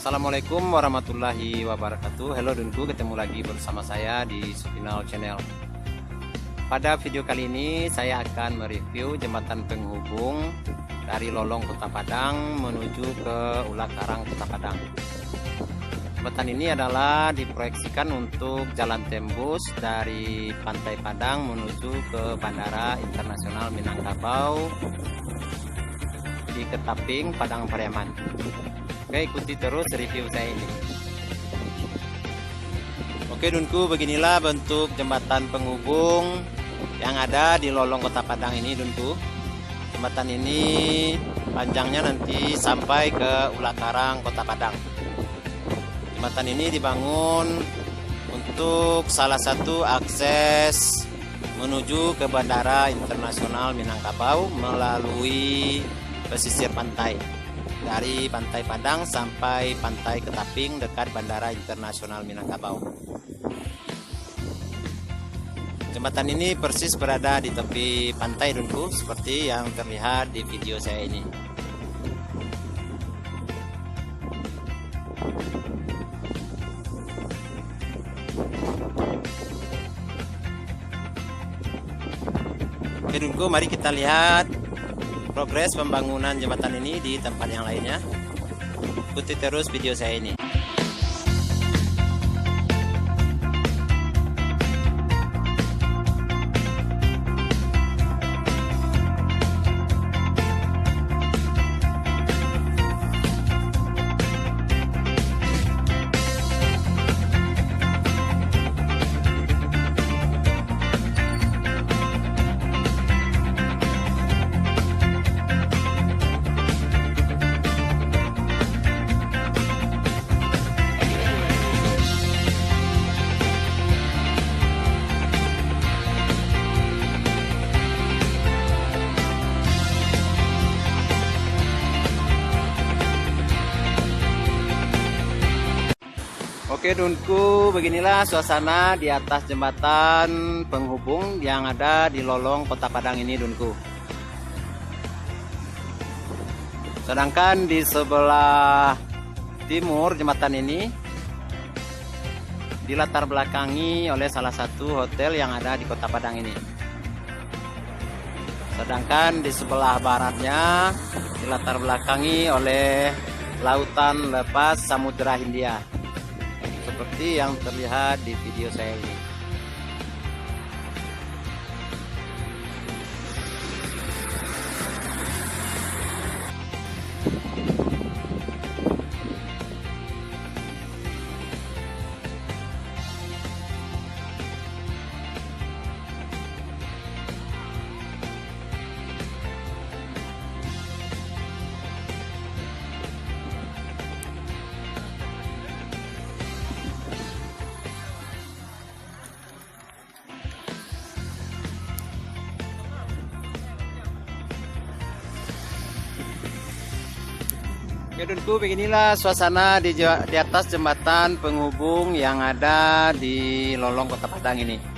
Assalamualaikum warahmatullahi wabarakatuh. Halo Dunku, ketemu lagi bersama saya di Supinal Channel. Pada video kali ini saya akan mereview jembatan penghubung dari Lolong Kota Padang menuju ke Ula Karang Kota Padang. Jembatan ini adalah diproyeksikan untuk jalan tembus dari Pantai Padang menuju ke Bandara Internasional Minangkabau di Ketaping, Padang Pariaman. Oke, ikuti terus review saya ini. Oke Dunku, beginilah bentuk jembatan penghubung yang ada di Lolong Kota Padang ini Dunku. Jembatan ini panjangnya nanti sampai ke Ula Karang Kota Padang. Jembatan ini dibangun untuk salah satu akses menuju ke Bandara Internasional Minangkabau melalui pesisir pantai. Dari Pantai Padang sampai Pantai Ketaping dekat Bandara Internasional Minangkabau. Jembatan ini persis berada di tepi pantai Dunku, seperti yang terlihat di video saya ini. Oke Dunku, mari kita lihat progres pembangunan jembatan ini di tempat yang lainnya. Ikuti terus video saya ini. Oke Dunku, beginilah suasana di atas jembatan penghubung yang ada di Lolong Kota Padang ini Dunku. Sedangkan di sebelah timur jembatan ini dilatar belakangi oleh salah satu hotel yang ada di Kota Padang ini. Sedangkan di sebelah baratnya dilatar belakangi oleh lautan lepas Samudra Hindia, seperti yang terlihat di video saya ini. Oke Dunku, beginilah suasana di atas jembatan penghubung yang ada di Lolong Kota Padang ini.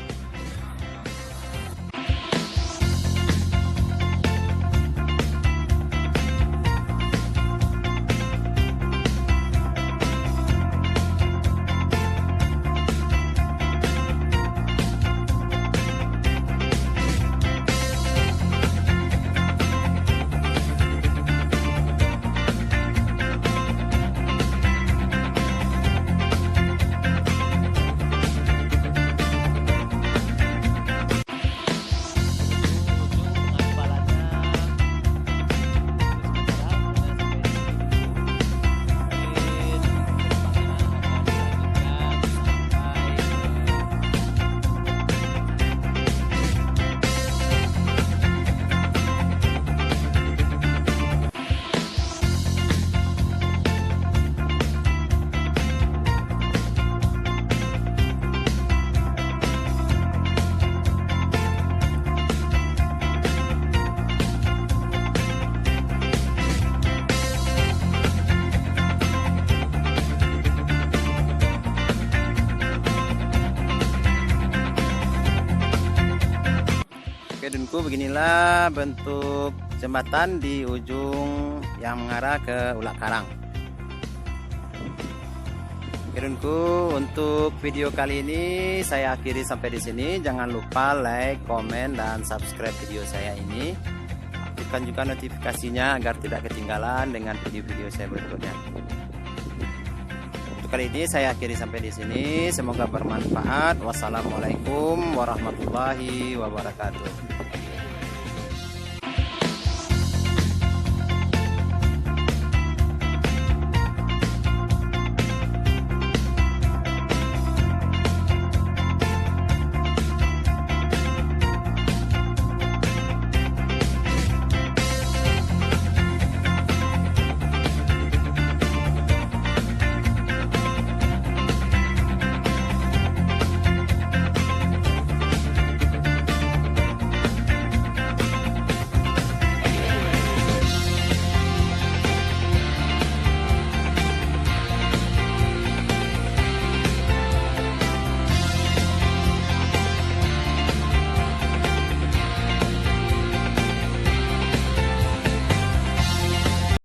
Oke Dunku, beginilah bentuk jembatan di ujung yang mengarah ke Ula Karang. Kirunku, untuk video kali ini saya akhiri sampai di sini. Jangan lupa like, komen, dan subscribe video saya ini. Aktifkan juga notifikasinya agar tidak ketinggalan dengan video-video saya berikutnya. Untuk kali ini saya akhiri sampai di sini. Semoga bermanfaat. Wassalamualaikum warahmatullahi wabarakatuh.